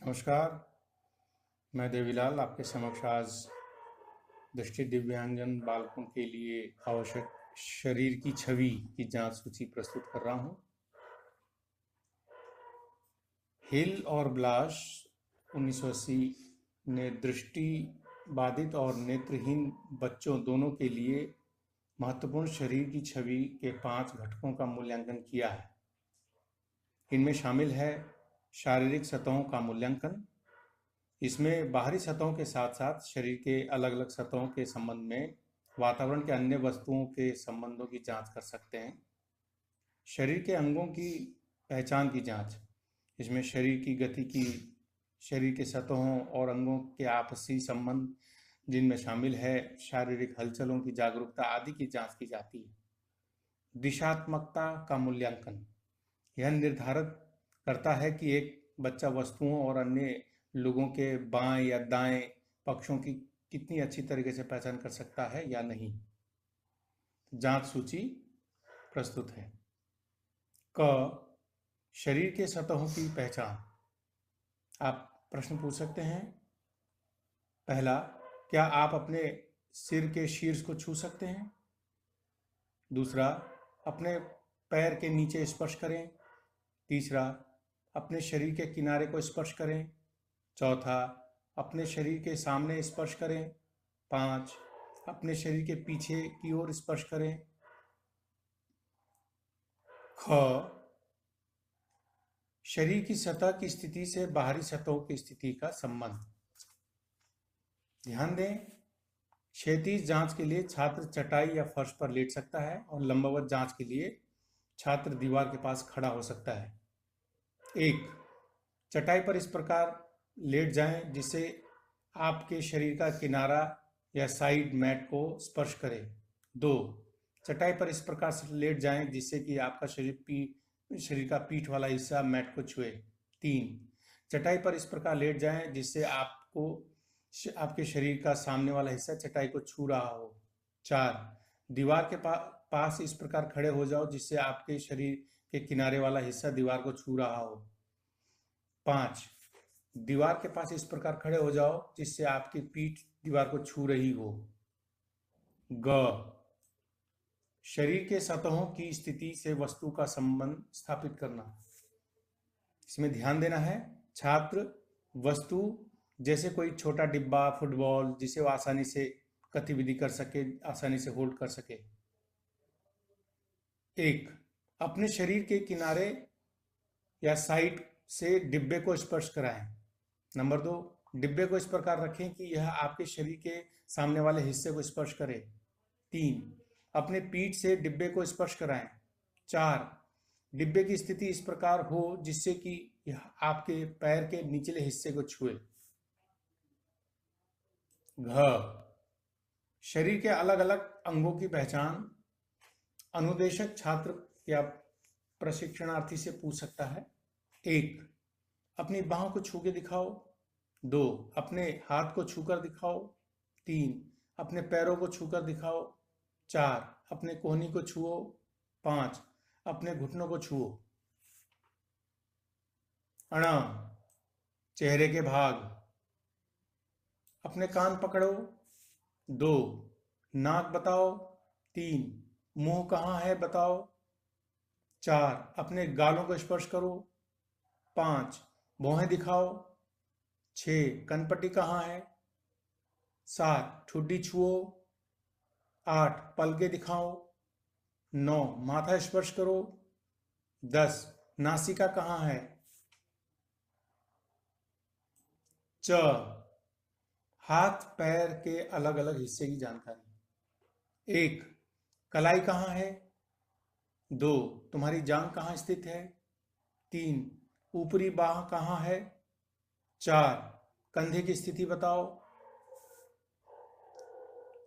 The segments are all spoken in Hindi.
नमस्कार। मैं देवीलाल आपके समक्ष आज दृष्टि दिव्यांगजन बालकों के लिए आवश्यक शरीर की छवि की जांच सूची प्रस्तुत कर रहा हूं। हिल और ब्लाश 1980 ने दृष्टि बाधित और नेत्रहीन बच्चों दोनों के लिए महत्वपूर्ण शरीर की छवि के 5 घटकों का मूल्यांकन किया है। इनमें शामिल है शारीरिक सतहों का मूल्यांकन। इसमें बाहरी सतहों के साथ साथ शरीर के अलग अलग सतहों के संबंध में वातावरण के अन्य वस्तुओं के संबंधों की जांच कर सकते हैं। शरीर के अंगों की पहचान की जांच, इसमें शरीर की गति की, शरीर के सतहों और अंगों के आपसी संबंध जिनमें शामिल है शारीरिक हलचलों की जागरूकता आदि की जांच की जाती है। दिशात्मकता का मूल्यांकन, यह निर्धारित करता है कि एक बच्चा वस्तुओं और अन्य लोगों के बाएं या दाएं पक्षों की कितनी अच्छी तरीके से पहचान कर सकता है या नहीं। जांच सूची प्रस्तुत है। क, शरीर के सतहों की पहचान। आप प्रश्न पूछ सकते हैं। पहला, क्या आप अपने सिर के शीर्ष को छू सकते हैं? दूसरा, अपने पैर के नीचे स्पर्श करें। तीसरा, अपने शरीर के किनारे को स्पर्श करें। चौथा, अपने शरीर के सामने स्पर्श करें। 5, अपने शरीर के पीछे की ओर स्पर्श करें। ख, शरीर की सतह की स्थिति से बाहरी सतहों की स्थिति का संबंध। ध्यान दें, क्षैतिज जांच के लिए छात्र चटाई या फर्श पर लेट सकता है और लंबवत जांच के लिए छात्र दीवार के पास खड़ा हो सकता है। 1, चटाई पर इस प्रकार लेट जाएं जिससे आपके शरीर का किनारा या साइड मैट को स्पर्श करे। 2, चटाई पर इस प्रकार से लेट जाएं जिससे कि आपका शरीर का पीठ वाला हिस्सा मैट को छुए। 3, चटाई पर इस प्रकार लेट जाएं जिससे आपके शरीर का सामने वाला हिस्सा चटाई को छू रहा हो। 4, दीवार के पास इस प्रकार खड़े हो जाओ जिससे आपके शरीर के किनारे वाला हिस्सा दीवार को छू रहा हो। 5, दीवार के पास इस प्रकार खड़े हो जाओ जिससे आपकी पीठ दीवार को छू रही हो। ग, शरीर के सतहों की स्थिति से वस्तु का संबंध स्थापित करना। इसमें ध्यान देना है, छात्र वस्तु जैसे कोई छोटा डिब्बा, फुटबॉल, जिसे वो आसानी से गतिविधि कर सके, आसानी से होल्ड कर सके। 1, अपने शरीर के किनारे या साइड से डिब्बे को स्पर्श कराएं। नंबर 2, डिब्बे को इस प्रकार रखें कि यह आपके शरीर के सामने वाले हिस्से को स्पर्श करे। 3, अपने पीठ से डिब्बे को स्पर्श कराएं। 4, डिब्बे की स्थिति इस प्रकार हो जिससे कि यह आपके पैर के निचले हिस्से को छुए। घ, शरीर के अलग अलग अंगों की पहचान। अनुदेशक छात्र या प्रशिक्षणार्थी से पूछ सकता है। 1, अपनी बाहों को छू के दिखाओ। 2, अपने हाथ को छूकर दिखाओ। 3, अपने पैरों को छूकर दिखाओ। 4, अपने कोहनी को छुओ। 5, अपने घुटनों को छुओ। अण, चेहरे के भाग। अपने कान पकड़ो। 2, नाक बताओ। 3, मुंह कहाँ है बताओ। 4, अपने गालों को स्पर्श करो। 5, भौहें दिखाओ। 6, कनपट्टी कहाँ है। 7, ठुड्डी छुओ। 8, पलके दिखाओ। 9, माथा स्पर्श करो। 10, नासिका कहाँ है। च, हाथ पैर के अलग अलग हिस्से की जानकारी। 1, कलाई कहाँ है। 2, तुम्हारी जांघ कहाँ स्थित है। 3, ऊपरी बाह कहाँ है। 4, कंधे की स्थिति बताओ।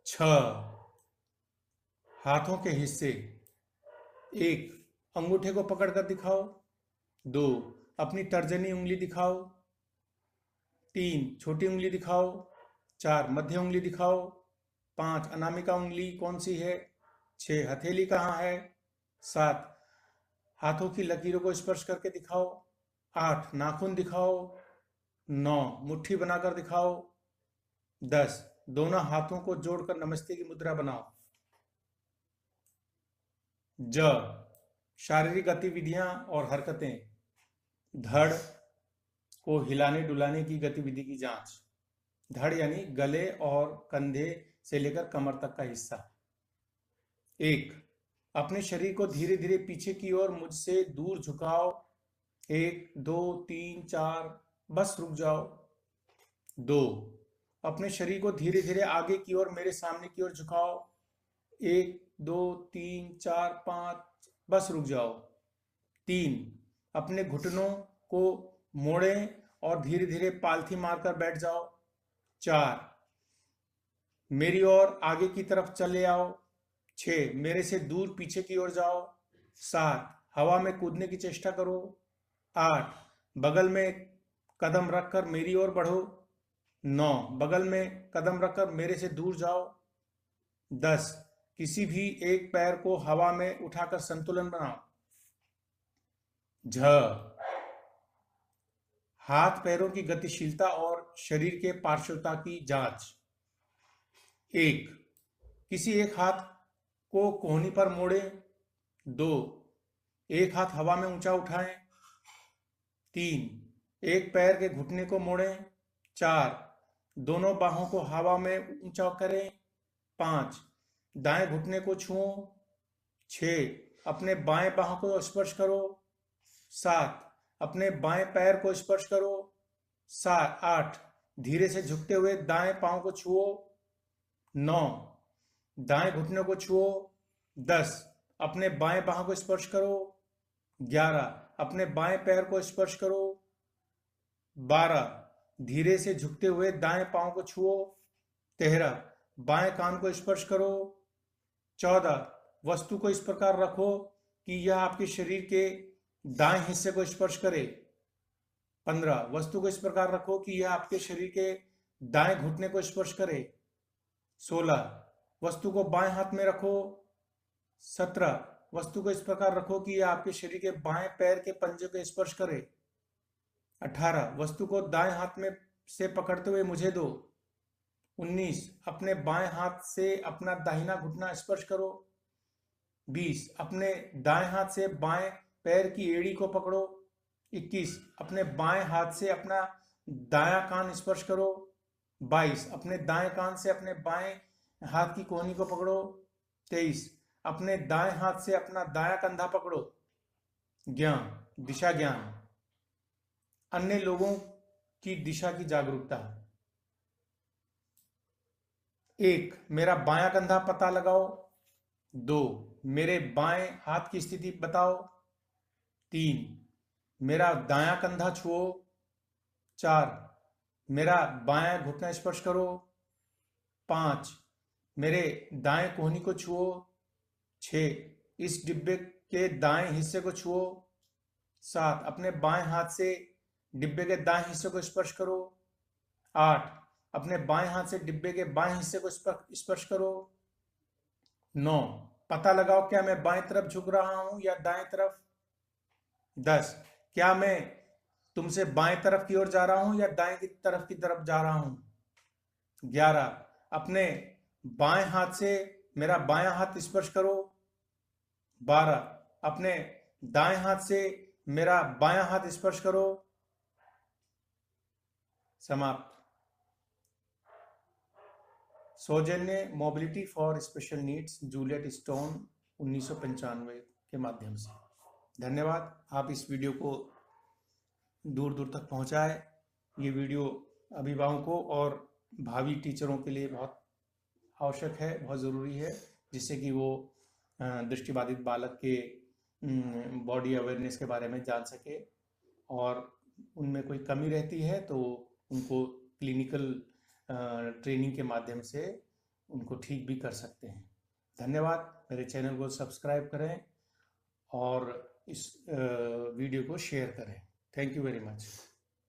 6, हाथों के हिस्से। 1, अंगूठे को पकड़कर दिखाओ। 2, अपनी तर्जनी उंगली दिखाओ। 3, छोटी उंगली दिखाओ। 4, मध्य उंगली दिखाओ। 5, अनामिका उंगली कौन सी है। 6, हथेली कहाँ है। 7, हाथों की लकीरों को स्पर्श करके दिखाओ। 8, नाखून दिखाओ। 9 मुट्ठी बनाकर दिखाओ। 10 दोनों हाथों को जोड़कर नमस्ते की मुद्रा बनाओ। ज शारीरिक गतिविधियां और हरकतें। धड़ को हिलाने डुलाने की गतिविधि की जांच। धड़ यानी गले और कंधे से लेकर कमर तक का हिस्सा। 1 अपने शरीर को धीरे धीरे पीछे की ओर मुझसे दूर झुकाओ। 1 2 3 4 बस रुक जाओ। 2 अपने शरीर को धीरे धीरे आगे की ओर मेरे सामने की ओर झुकाओ। 1 2 3 4 5 बस रुक जाओ। 3 अपने घुटनों को मोड़ें और धीरे धीरे पालथी मारकर बैठ जाओ। 4 मेरी ओर आगे की तरफ चले आओ। 6 मेरे से दूर पीछे की ओर जाओ। 7 हवा में कूदने की चेष्टा करो। 8 बगल में कदम रखकर मेरी ओर बढ़ो। 9 बगल में कदम रखकर मेरे से दूर जाओ। 10 किसी भी एक पैर को हवा में उठाकर संतुलन बनाओ। झ हाथ पैरों की गतिशीलता और शरीर के पार्श्वता की जांच। 1 किसी एक हाथ को कोहनी पर मोड़े। 2 एक हाथ हवा में ऊंचा उठाएं। 3 एक पैर के घुटने को मोड़ें। 4 दोनों बाहों को हवा में ऊंचा करें। 5 दाएं घुटने को छुओ। 6 अपने बाएं बाहों को स्पर्श करो। 7 अपने बाएं पैर को स्पर्श करो। 8 धीरे से झुकते हुए दाएं पांव को छुओ। 9 दाएं घुटने को छुओ। 10 अपने बाएं बाहों को स्पर्श करो। 11 अपने बाएं पैर को स्पर्श करो। 12 धीरे से झुकते हुए दाएं पांव को छुओ। 13 बाएं कान को स्पर्श करो। 14 वस्तु को इस प्रकार रखो कि यह आपके शरीर के दाएं हिस्से को स्पर्श करे। 15 वस्तु को इस प्रकार रखो कि यह आपके शरीर के दाएं घुटने को स्पर्श करे। 16 वस्तु को बाएं हाथ में रखो। 17 वस्तु को इस प्रकार रखो कि यह आपके शरीर के बाएं पैर के पंजे को स्पर्श करे। 18 वस्तु को दाएं हाथ में से पकड़ते हुए मुझे दो। 19 अपने बाएं हाथ से अपना दाहिना घुटना स्पर्श करो। 20 अपने दाएं हाथ से बाएं पैर की एड़ी को पकड़ो। 21 अपने बाएं हाथ से अपना दायां कान स्पर्श करो। 22 अपने दाएं कान से अपने बाएं हाथ की कोहनी को पकड़ो। 23 अपने दाएं हाथ से अपना दायां कंधा पकड़ो। ज्ञान दिशा ज्ञान। अन्य लोगों की दिशा की जागरूकता। 1 मेरा बायां कंधा पता लगाओ। 2 मेरे बाएं हाथ की स्थिति बताओ। 3 मेरा दायां कंधा छुओ। 4 मेरा बायां घुटना स्पर्श करो। 5 मेरे दाएं कोहनी को छुओ। 6 इस डिब्बे के दाएं हिस्से को छुओ। 7 अपने बाएं हाथ से डिब्बे के दाएं हिस्से को स्पर्श करो। 8 अपने बाएं हाथ से डिब्बे के बाएं हिस्से को स्पर्श करो। 9 पता लगाओ क्या मैं बाएं तरफ झुक रहा हूं या दाएं तरफ। 10 क्या मैं तुमसे बाएं तरफ की ओर जा रहा हूं या दाएं की तरफ जा रहा हूं। 11 अपने बाएं हाथ से मेरा बायां हाथ स्पर्श करो। 12 अपने दाएं हाथ से मेरा बायां हाथ स्पर्श करो। समाप्त। सौजन्य mobility for special needs Juliet stone 1995 के माध्यम से। धन्यवाद। आप इस वीडियो को दूर दूर तक पहुंचाएं। ये वीडियो अभिभावकों और भावी टीचरों के लिए बहुत आवश्यक है, बहुत ज़रूरी है, जिससे कि वो दृष्टिबाधित बालक के बॉडी अवेयरनेस के बारे में जान सके और उनमें कोई कमी रहती है तो उनको क्लिनिकल ट्रेनिंग के माध्यम से उनको ठीक भी कर सकते हैं। धन्यवाद। मेरे चैनल को सब्सक्राइब करें और इस वीडियो को शेयर करें। Thank you very much.